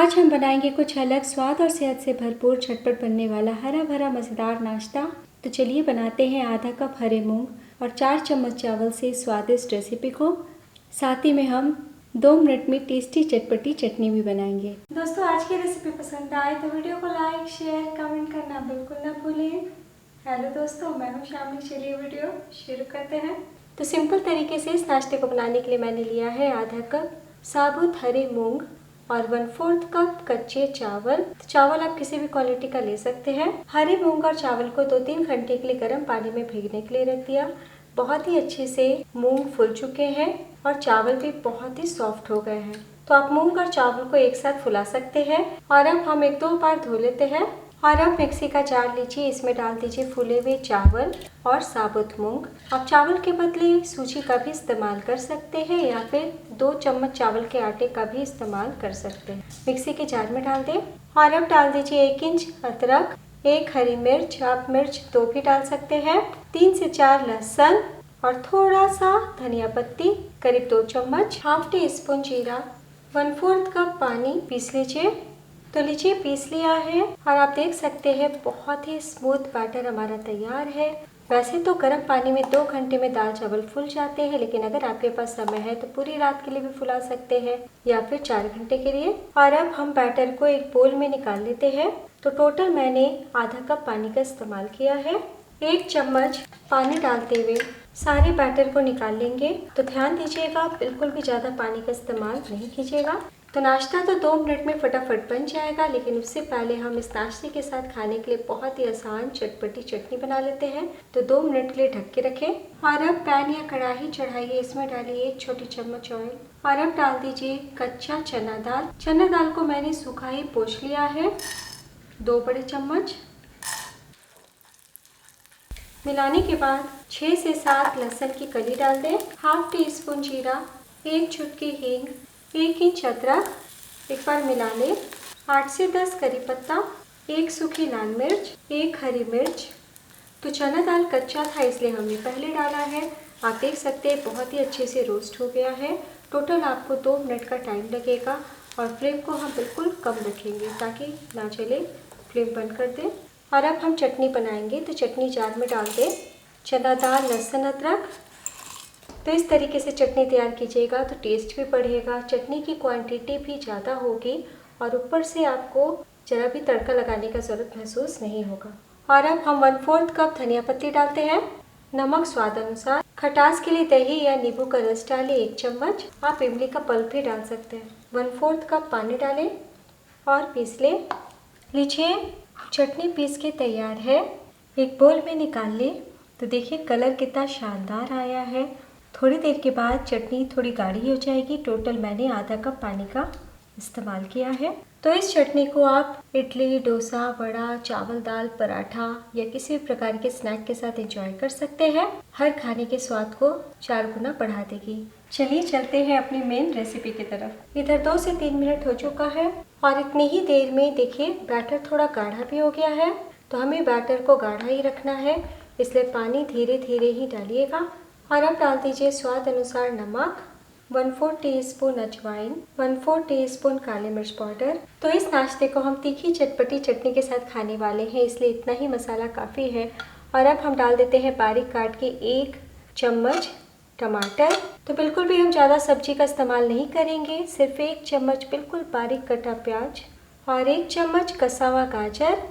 आज हम बनाएंगे कुछ अलग स्वाद और सेहत से भरपूर झटपट बनने वाला हरा भरा मज़ेदार नाश्ता। तो चलिए बनाते हैं आधा कप हरे मूंग और 4 चम्मच चावल से स्वादिष्ट रेसिपी को। साथ ही में हम 2 मिनट में टेस्टी चटपटी चटनी भी बनाएंगे। दोस्तों आज की रेसिपी पसंद आए तो वीडियो को लाइक शेयर कमेंट करना बिल्कुल ना भूलें। हेलो दोस्तों, मैं हूँ शामिनी। चलिए वीडियो शुरू करते हैं। तो सिंपल तरीके से इस नाश्ते को बनाने के लिए मैंने लिया है आधा कप साबुत हरे मूंग और 1/4 कप कच्चे चावल। तो चावल आप किसी भी क्वालिटी का ले सकते हैं। हरे मूंग और चावल को 2-3 घंटे के लिए गर्म पानी में भीगने के लिए रख दिया। बहुत ही अच्छे से मूंग फूल चुके हैं और चावल भी बहुत ही सॉफ्ट हो गए हैं। तो आप मूंग और चावल को एक साथ फुला सकते हैं। और अब हम 1-2 बार धो लेते हैं। और अब मिक्सी का जार लीजिए, इसमें डाल दीजिए फूले हुए चावल और साबुत मूंग। आप चावल के बदले सूजी का भी इस्तेमाल कर सकते हैं या फिर 2 चम्मच चावल के आटे का भी इस्तेमाल कर सकते हैं। मिक्सी के जार में डाल दें और अब डाल दीजिए 1 इंच अदरक, 1 हरी मिर्च, आप मिर्च 2 भी डाल सकते हैं, 3 से 4 लहसुन और थोड़ा सा धनिया पत्ती, करीब 2 चम्मच, हाफ टी स्पून जीरा, 1/4 कप पानी पीस लीजिए। तो लीजिए पीस लिया है और आप देख सकते हैं बहुत ही स्मूथ बैटर हमारा तैयार है। वैसे तो गर्म पानी में 2 घंटे में दाल चावल फूल जाते हैं, लेकिन अगर आपके पास समय है तो पूरी रात के लिए भी फुला सकते हैं या फिर 4 घंटे के लिए। और अब हम बैटर को एक बोल में निकाल लेते हैं। तो टोटल मैंने आधा कप पानी का इस्तेमाल किया है। 1 चम्मच पानी डालते हुए सारे बैटर को निकाल लेंगे। तो ध्यान दीजिएगा, बिल्कुल भी ज़्यादा पानी का इस्तेमाल नहीं कीजिएगा। तो नाश्ता तो 2 मिनट में फटाफट बन जाएगा, लेकिन उससे पहले हम इस नाश्ते के साथ खाने के लिए बहुत ही आसान चटपटी चटनी बना लेते हैं। तो 2 मिनट के लिए ढक के रखें। और अब पैन या कढ़ाई चढ़ाइए, इसमें डालिए 1 छोटी चम्मच ऑयल और अब डाल दीजिए कच्चा चना दाल। चना दाल को मैंने सूखा ही पोंछ लिया है, 2 बड़े चम्मच। मिलाने के बाद 6 से 7 लहसुन की कली डाल दें, हाफ टी स्पून जीरा, 1 चुटकी हींग, 1 इंच अदरक, एक बार मिला लें। 8 से 10 करी पत्ता, 1 सूखी लाल मिर्च, 1 हरी मिर्च। तो चना दाल कच्चा था इसलिए हमने पहले डाला है। आप देख सकते हैं बहुत ही अच्छे से रोस्ट हो गया है। टोटल आपको 2 मिनट का टाइम लगेगा और फ्लेम को हम बिल्कुल कम रखेंगे ताकि ना चले। फ्लेम बंद कर दें और अब हम चटनी बनाएंगे। तो चटनी जार में डाल दें चना दाल, लहसुन, अदरक। तो इस तरीके से चटनी तैयार कीजिएगा तो टेस्ट भी बढ़ेगा, चटनी की क्वांटिटी भी ज़्यादा होगी और ऊपर से आपको जरा भी तड़का लगाने का ज़रूरत महसूस नहीं होगा। और अब हम 1/4 कप धनिया पत्ती डालते हैं, नमक स्वाद अनुसार, खटास के लिए दही या नींबू का रस डालें 1 चम्मच, आप इमली का पल्प भी डाल सकते हैं। 1/4 कप पानी डालें और पीस लें। लीजिए चटनी पीस के तैयार है, एक बोल में निकाल लें। तो देखिए कलर कितना शानदार आया है। थोड़ी देर के बाद चटनी थोड़ी गाढ़ी हो जाएगी। टोटल मैंने आधा कप पानी का इस्तेमाल किया है। तो इस चटनी को आप इडली, डोसा, वड़ा, चावल दाल, पराठा या किसी भी प्रकार के स्नैक के साथ एंजॉय कर सकते हैं। हर खाने के स्वाद को 4 गुना बढ़ा देगी। चलिए चलते हैं अपनी मेन रेसिपी की तरफ। इधर 2 से 3 मिनट हो चुका है और इतनी ही देर में देखिए बैटर थोड़ा गाढ़ा भी हो गया है। तो हमें बैटर को गाढ़ा ही रखना है, इसलिए पानी धीरे धीरे ही डालिएगा। और अब डाल दीजिए स्वाद अनुसार नमक, 1/4 टीस्पून अजवाइन, 1/4 टीस्पून काली मिर्च पाउडर। तो इस नाश्ते को हम तीखी चटपटी चटनी के साथ खाने वाले हैं, इसलिए इतना ही मसाला काफ़ी है। और अब हम डाल देते हैं बारीक काट के 1 चम्मच टमाटर। तो बिल्कुल भी हम ज़्यादा सब्जी का इस्तेमाल नहीं करेंगे, सिर्फ 1 चम्मच बिल्कुल बारीक कटा प्याज और 1 चम्मच कसा हुआ गाजर।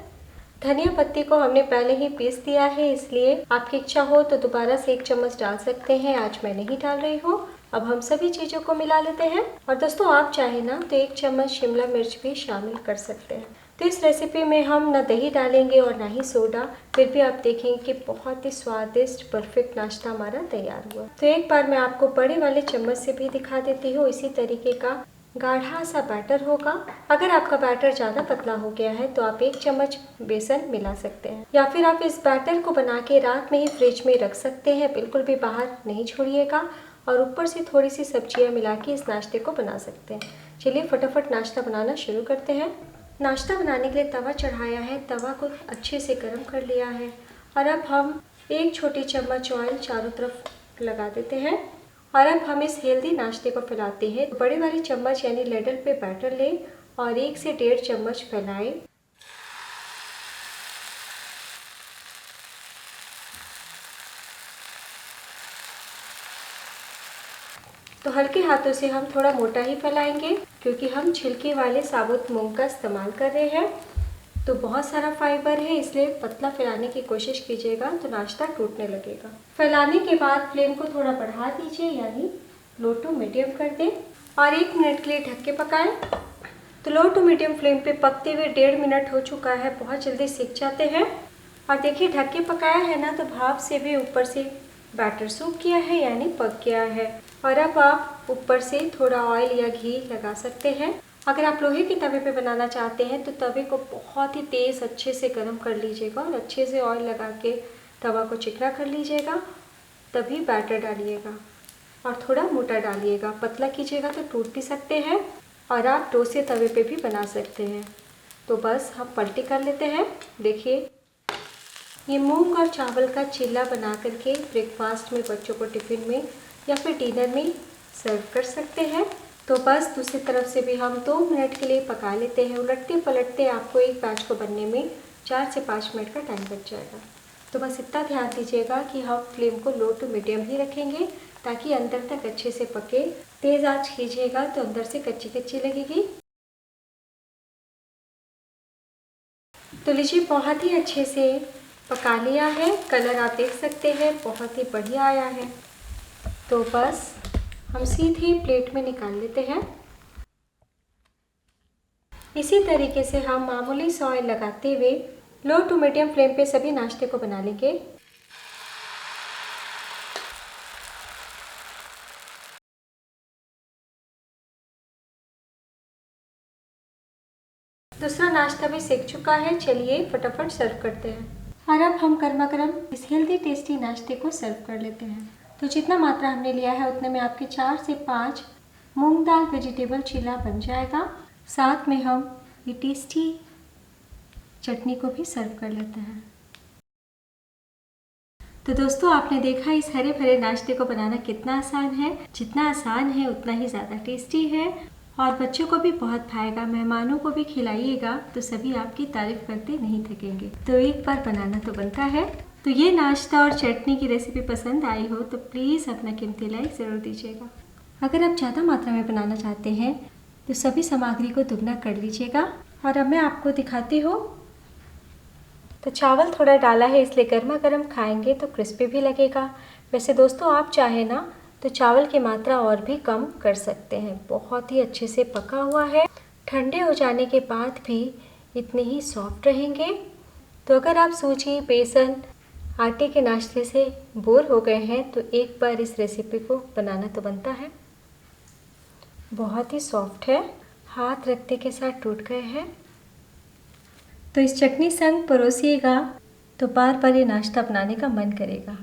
धनिया पत्ती को हमने पहले ही पीस दिया है, इसलिए आपकी इच्छा हो तो दोबारा से 1 चम्मच डाल सकते हैं। आज मैं नहीं डाल रही हूँ। अब हम सभी चीज़ों को मिला लेते हैं और दोस्तों आप चाहे ना तो 1 चम्मच शिमला मिर्च भी शामिल कर सकते हैं। तो इस रेसिपी में हम ना दही डालेंगे और ना ही सोडा, फिर भी आप देखेंगे कि बहुत ही स्वादिष्ट परफेक्ट नाश्ता हमारा तैयार हुआ। तो एक बार मैं आपको बड़े वाले चम्मच से भी दिखा देती हूँ। इसी तरीके का गाढ़ा सा बैटर होगा। अगर आपका बैटर ज़्यादा पतला हो गया है तो आप 1 चम्मच बेसन मिला सकते हैं या फिर आप इस बैटर को बना के रात में ही फ्रिज में रख सकते हैं। बिल्कुल भी बाहर नहीं छोड़िएगा और ऊपर से थोड़ी सी सब्जियां मिला के इस नाश्ते को बना सकते हैं। चलिए फटाफट नाश्ता बनाना शुरू करते हैं। नाश्ता बनाने के लिए तवा चढ़ाया है, तवा को अच्छे से गर्म कर लिया है और अब हम 1 छोटी चम्मच ऑयल चारों तरफ लगा देते हैं। और अब हम इस हेल्दी नाश्ते को फैलाते हैं। बड़े वाली चम्मच यानी लेडल पे बैटर लें और 1 से 1.5 चम्मच फैलाएं। तो हल्के हाथों से हम थोड़ा मोटा ही फैलाएंगे क्योंकि हम छिलके वाले साबुत मूंग का इस्तेमाल कर रहे हैं। तो बहुत सारा फाइबर है, इसलिए पतला फैलाने की कोशिश कीजिएगा तो नाश्ता टूटने लगेगा। फैलाने के बाद फ्लेम को थोड़ा बढ़ा दीजिए, यानी लो टू मीडियम कर दें और 1 मिनट के लिए ढक के पकाएं। तो लो टू मीडियम फ्लेम पे पकते हुए 1.5 मिनट हो चुका है, बहुत जल्दी सीख जाते हैं। और देखिए ढक के पकाया है ना, तो भाप से भी ऊपर से बैटर सूख गया है, यानी पक गया है। और अब आप ऊपर से थोड़ा ऑयल या घी लगा सकते हैं। अगर आप लोहे के तवे पे बनाना चाहते हैं तो तवे को बहुत ही तेज़ अच्छे से गर्म कर लीजिएगा और अच्छे से ऑयल लगा के तवा को चिकना कर लीजिएगा, तभी बैटर डालिएगा और थोड़ा मोटा डालिएगा। पतला कीजिएगा तो टूट भी सकते हैं और आप डोसे तवे पे भी बना सकते हैं। तो बस हम पलटी कर लेते हैं। देखिए ये मूंग और चावल का चिल्ला बना करके ब्रेकफास्ट में बच्चों को टिफ़िन में या फिर डिनर में सर्व कर सकते हैं। तो बस दूसरी तरफ से भी हम 2 मिनट के लिए पका लेते हैं। उलटते पलटते आपको एक बैच को बनने में 4 से 5 मिनट का टाइम लग जाएगा। तो बस इतना ध्यान दीजिएगा कि हम फ्लेम को लो टू मीडियम ही रखेंगे ताकि अंदर तक अच्छे से पके। तेज़ आंच कीजिएगा तो अंदर से कच्ची कच्ची लगेगी। तो लीजिए बहुत ही अच्छे से पका लिया है, कलर आप देख सकते हैं बहुत ही बढ़िया आया है। तो बस हम सीधे प्लेट में निकाल लेते हैं। इसी तरीके से हम मामूली सा ऑयल लगाते हुए लो टू मीडियम फ्लेम पे सभी नाश्ते को बना लेंगे। दूसरा नाश्ता भी सेक चुका है, चलिए फटाफट सर्व करते हैं। और अब हम गर्मा गर्म इस हेल्दी टेस्टी नाश्ते को सर्व कर लेते हैं। तो जितना मात्रा हमने लिया है उतने में आपके 4 से 5 मूंग दाल वेजिटेबल चीला बन जाएगा। साथ में हम ये टेस्टी चटनी को भी सर्व कर लेते हैं। तो दोस्तों आपने देखा इस हरे भरे नाश्ते को बनाना कितना आसान है। जितना आसान है उतना ही ज़्यादा टेस्टी है और बच्चों को भी बहुत भाएगा। मेहमानों को भी खिलाइएगा तो सभी आपकी तारीफ करते नहीं थकेंगे। तो एक बार बनाना तो बनता है। तो ये नाश्ता और चटनी की रेसिपी पसंद आई हो तो प्लीज़ अपना कीमती लाइक ज़रूर दीजिएगा। अगर आप ज़्यादा मात्रा में बनाना चाहते हैं तो सभी सामग्री को दुगना कर लीजिएगा। और अब मैं आपको दिखाती हूँ। तो चावल थोड़ा डाला है, इसलिए गर्मा गर्म खाएंगे तो क्रिस्पी भी लगेगा। वैसे दोस्तों आप चाहें ना तो चावल की मात्रा और भी कम कर सकते हैं। बहुत ही अच्छे से पका हुआ है, ठंडे हो जाने के बाद भी इतने ही सॉफ्ट रहेंगे। तो अगर आप सूजी, बेसन, आटे के नाश्ते से बोर हो गए हैं तो एक बार इस रेसिपी को बनाना तो बनता है। बहुत ही सॉफ्ट है, हाथ रखते के साथ टूट गए हैं। तो इस चटनी संग परोसिएगा तो बार बार ये नाश्ता बनाने का मन करेगा।